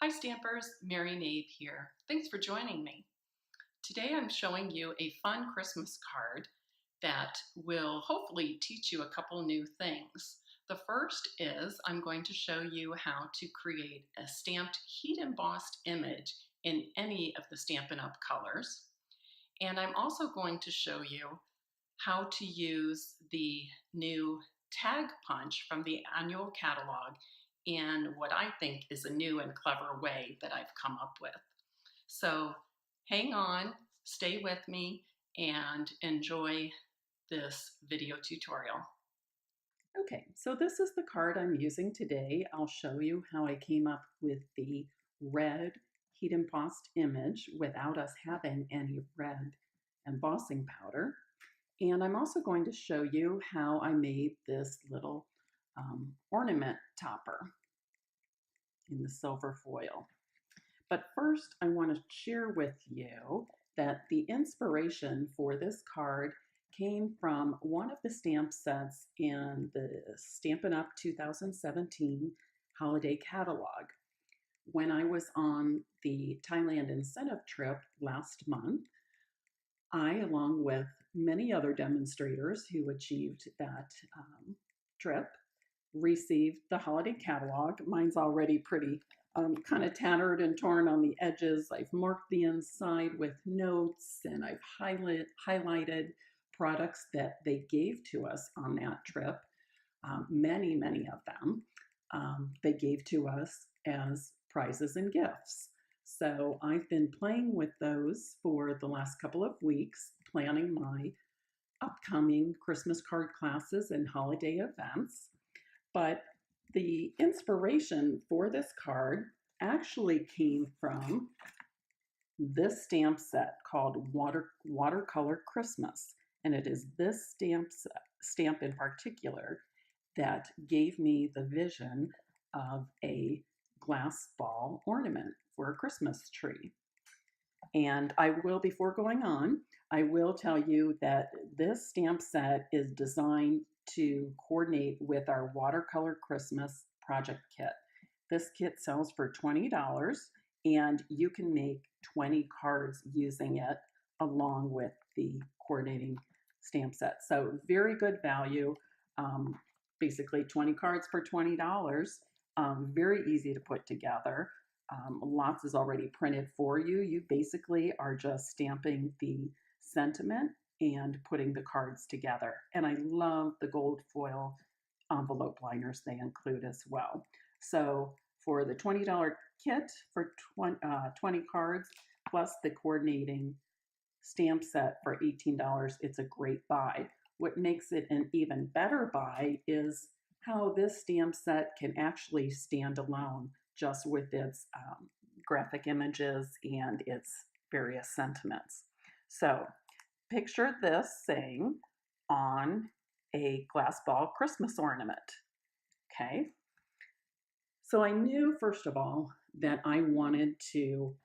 Hi Stampers, Mary Knabe here. Thanks for joining me. Today I'm showing you a fun Christmas card that will hopefully teach you a couple new things. The first is I'm going to show you how to create a stamped heat embossed image in any of the Stampin' Up! Colors. And I'm also going to show you how to use the new tag punch from the annual catalog in what I think is a new and clever way that I've come up with. So hang on, stay with me, and enjoy this video tutorial. Okay, so this is the card I'm using today. I'll show you how I came up with the red heat embossed image without us having any red embossing powder. And I'm also going to show you how I made this little ornament topper in the silver foil. But first, I want to share with you that the inspiration for this card came from one of the stamp sets in the Stampin' Up! 2017 holiday catalog. When I was on the Thailand incentive trip last month, I, along with many other demonstrators who achieved that trip, received the holiday catalog. Mine's already pretty kind of tattered and torn on the edges. I've marked the inside with notes, and I've highlighted products that they gave to us on that trip. Many of them they gave to us as prizes and gifts. So I've been playing with those for the last couple of weeks, planning my upcoming Christmas card classes and holiday events. But the inspiration for this card actually came from this stamp set called Watercolor Christmas. And it is this stamp in particular that gave me the vision of a glass ball ornament for a Christmas tree. And before going on, I will tell you that this stamp set is designed to coordinate with our Watercolor Christmas project kit. This kit sells for $20, and you can make 20 cards using it along with the coordinating stamp set. So very good value. Basically 20 cards for $20. Very easy to put together. Lots is already printed for you. You basically are just stamping the sentiment and putting the cards together. And I love the gold foil envelope liners they include as well. So for the $20 kit for 20 cards, plus the coordinating stamp set for $18, it's a great buy. What makes it an even better buy is how this stamp set can actually stand alone just with its graphic images and its various sentiments. So picture this saying on a glass ball Christmas ornament. Okay. So I knew, first of all, that I wanted to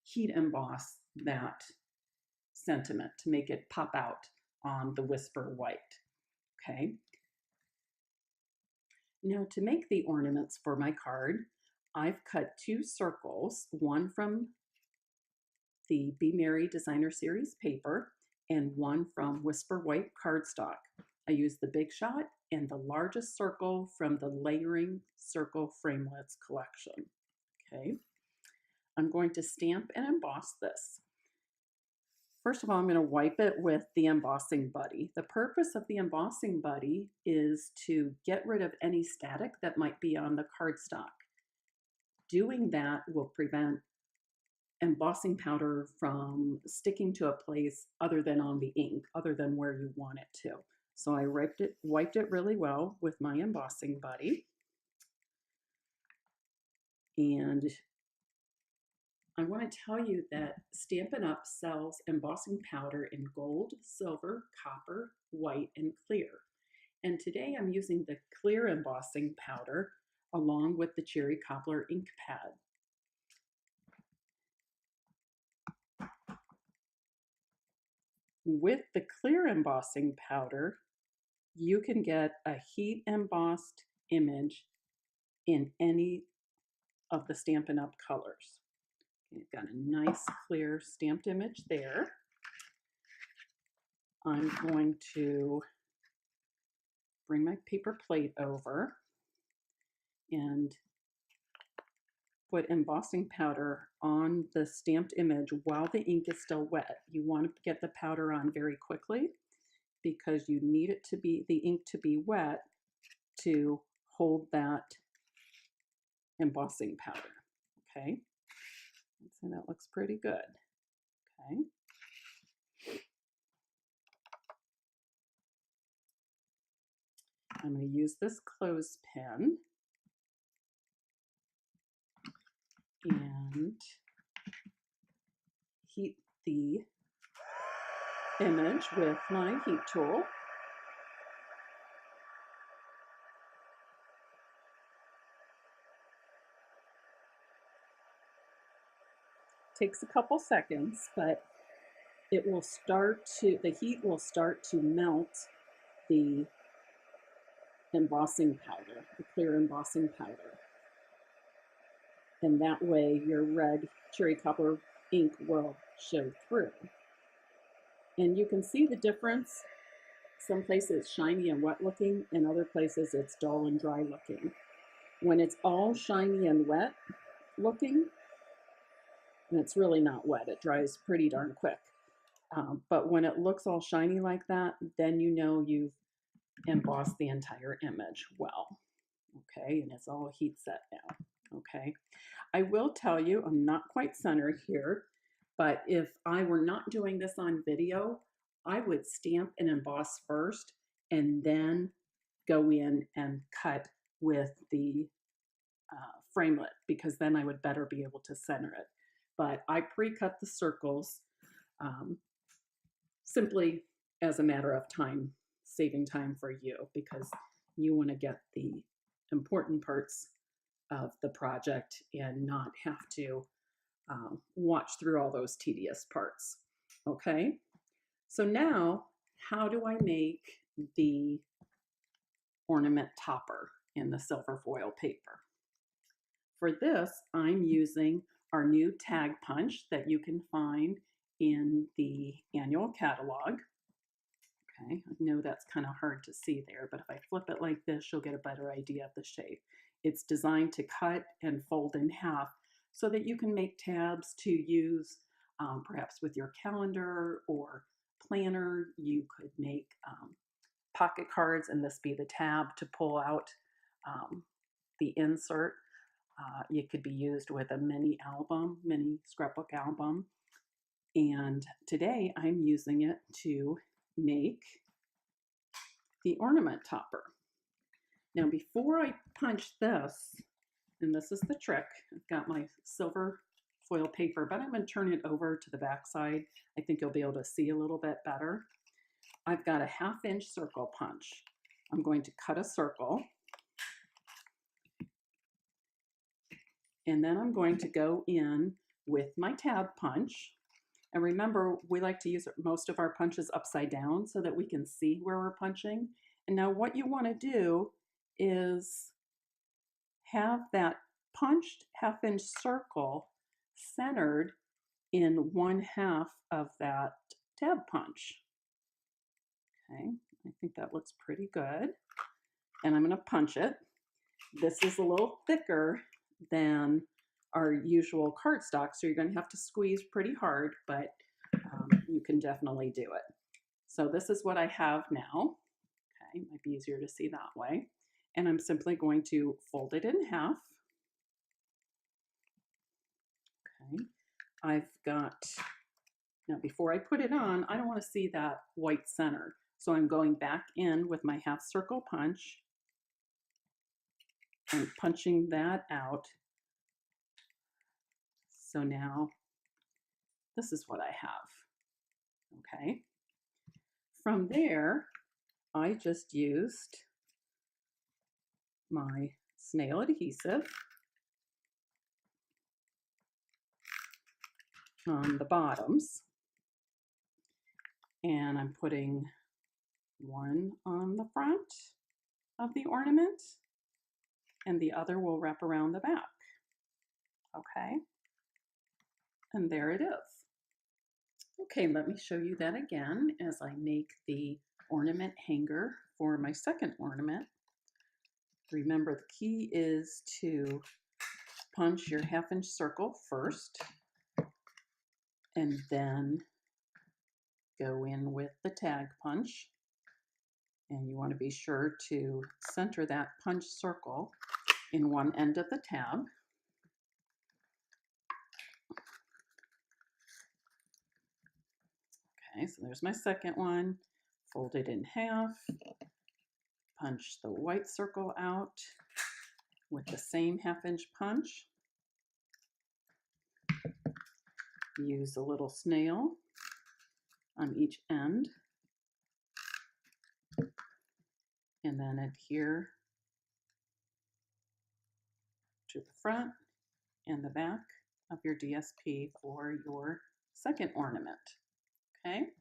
heat emboss that sentiment to make it pop out on the Whisper White. Okay. Now, to make the ornaments for my card, I've cut 2 circles, one from the Be Merry Designer Series paper and one from Whisper White cardstock. I used the Big Shot and the largest circle from the Layering Circle Framelits collection. Okay, I'm going to stamp and emboss this. First of all, I'm going to wipe it with the embossing buddy. The purpose of the embossing buddy is to get rid of any static that might be on the cardstock. Doing that will prevent embossing powder from sticking to a place other than on the ink, other than where you want it to. So I wiped it really well with my embossing buddy. And I want to tell you that Stampin' Up! Sells embossing powder in gold, silver, copper, white, and clear. And today I'm using the clear embossing powder along with the cherry cobbler ink pad. With the clear embossing powder, you can get a heat embossed image in any of the Stampin' Up! Colors. You've got a nice clear stamped image there. I'm going to bring my paper plate over and put embossing powder on the stamped image while the ink is still wet. You want to get the powder on very quickly because you need it to be, the ink to be wet to hold that embossing powder. Okay, so that looks pretty good. Okay. I'm going to use this clothespin and heat the image with my heat tool. Takes a couple seconds, but it will start to, the heat will start to melt the embossing powder, the clear embossing powder. And that way your red cherry copper ink will show through. And you can see the difference. Some places it's shiny and wet looking, and other places it's dull and dry looking. When it's all shiny and wet looking, and it's really not wet, it dries pretty darn quick. But when it looks all shiny like that, then you know you've embossed the entire image well. Okay, and it's all heat set now. Okay, I will tell you, I'm not quite centered here, but if I were not doing this on video, I would stamp and emboss first and then go in and cut with the framelit, because then I would better be able to center it. But I pre-cut the circles simply as a matter of time, saving time for you, because you want to get the important parts of the project and not have to watch through all those tedious parts. Okay, so now how do I make the ornament topper in the silver foil paper? For this, I'm using our new tag punch that you can find in the annual catalog. Okay, I know that's kind of hard to see there, but if I flip it like this, you'll get a better idea of the shape. It's designed to cut and fold in half so that you can make tabs to use perhaps with your calendar or planner. You could make pocket cards and this be the tab to pull out the insert. It could be used with a mini album, mini scrapbook album. And today I'm using it to make the ornament topper. Now before I punch this, and this is the trick, I've got my silver foil paper, but I'm going to turn it over to the back side. I think you'll be able to see a little bit better. I've got a 1/2 inch circle punch. I'm going to cut a circle. And then I'm going to go in with my tab punch. And remember, we like to use most of our punches upside down so that we can see where we're punching. And now what you want to do is have that punched 1/2 inch circle centered in 1/2 of that tab punch. Okay, I think that looks pretty good. And I'm going to punch it. This is a little thicker than our usual cardstock, so you're going to have to squeeze pretty hard, but you can definitely do it. So this is what I have now. Okay, might be easier to see that way. And I'm simply going to fold it in half. Okay, I've got, now before I put it on, I don't want to see that white center. So I'm going back in with my 1/2 circle punch and punching that out. So now this is what I have. Okay. From there, I just used my snail adhesive on the bottoms, and I'm putting one on the front of the ornament and the other will wrap around the back. Okay, and there it is. Okay, let me show you that again as I make the ornament hanger for my second ornament. Remember, the key is to punch your 1/2 inch circle first and then go in with the tag punch. And you want to be sure to center that punch circle in one end of the tab. Okay, so there's my second one. Fold it in half, punch the white circle out with the same 1/2 inch punch. Use a little snail on each end, and then adhere to the front and the back of your DSP for your second ornament. Okay,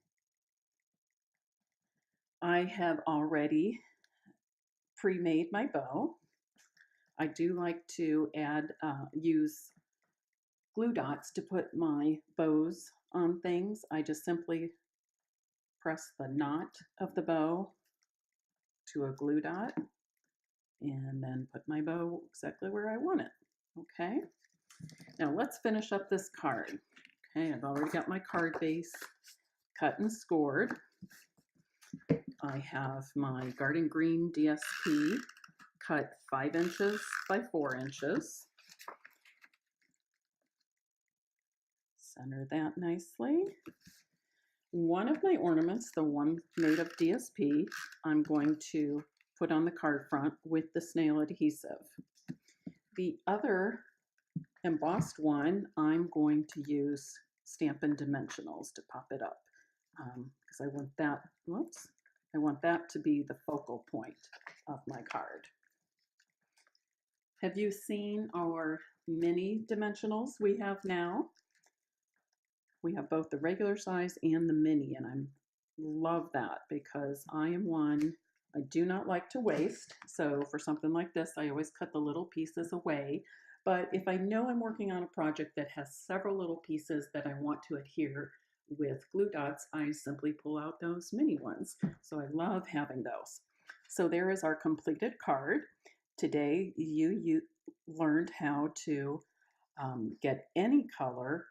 I have already pre-made my bow. I do like to use glue dots to put my bows on things. I just simply press the knot of the bow to a glue dot and then put my bow exactly where I want it. Okay, now let's finish up this card. Okay, I've already got my card base cut and scored. I have my garden green DSP cut 5 inches by 4 inches. Center that nicely. One of my ornaments, the one made of DSP, I'm going to put on the card front with the snail adhesive. The other embossed one, I'm going to use Stampin' Dimensionals to pop it up because I want that to be the focal point of my card. Have you seen our mini dimensionals we have now? We have both the regular size and the mini, and I love that because I am one, I do not like to waste. So for something like this, I always cut the little pieces away. But if I know I'm working on a project that has several little pieces that I want to adhere with glue dots, I simply pull out those mini ones. So I love having those. So there is our completed card. Today you learned how to get any color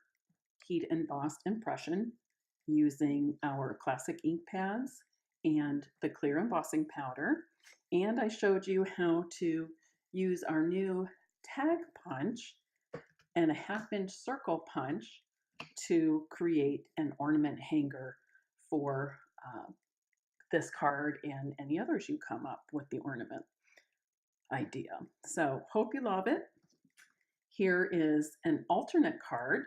heat embossed impression using our classic ink pads and the clear embossing powder. And I showed you how to use our new tag punch and a 1/2 inch circle punch to create an ornament hanger for this card and any others you come up with the ornament idea. So hope you love it. Here is an alternate card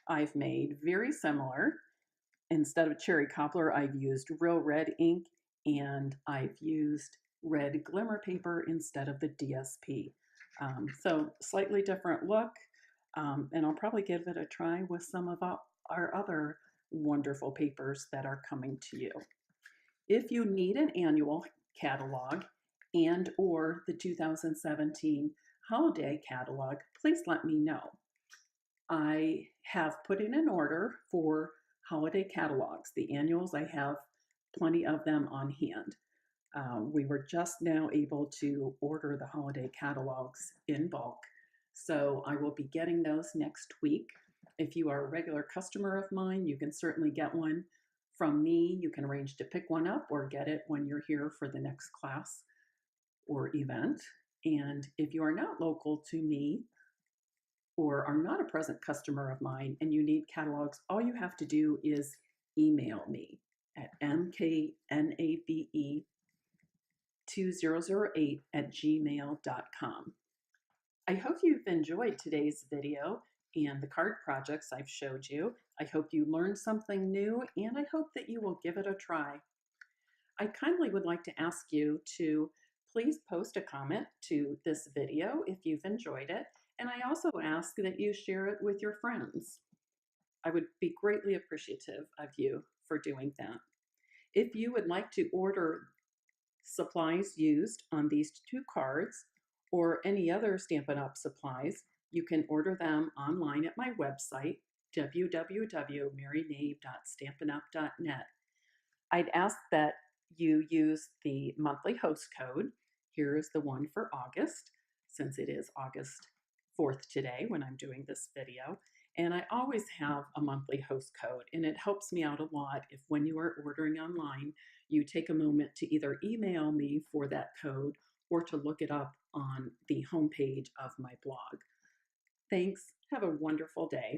I've made, very similar. Instead of cherry cobbler, I've used real red ink and I've used red glimmer paper instead of the DSP. So slightly different look, and I'll probably give it a try with some of our other wonderful papers that are coming to you. If you need an annual catalog and or the 2017 holiday catalog, please let me know. I have put in an order for holiday catalogs. The annuals, I have plenty of them on hand. We were just now able to order the holiday catalogs in bulk, so I will be getting those next week. If you are a regular customer of mine, you can certainly get one from me. You can arrange to pick one up or get it when you're here for the next class or event. And if you are not local to me or are not a present customer of mine and you need catalogs, all you have to do is email me at mknabe2008@gmail.com. I hope you've enjoyed today's video and the card projects I've showed you. I hope you learned something new, and I hope that you will give it a try. I kindly would like to ask you to please post a comment to this video if you've enjoyed it, and I also ask that you share it with your friends. I would be greatly appreciative of you for doing that. If you would like to order supplies used on these 2 cards or any other Stampin' Up! Supplies, You can order them online at my website, www.maryknabe.stampinup.net. I'd ask that you use the monthly host code. Here is the one for August, since it is August 4th today when I'm doing this video. And I always have a monthly host code, and it helps me out a lot if when you are ordering online, you take a moment to either email me for that code or to look it up on the homepage of my blog. Thanks. Have a wonderful day.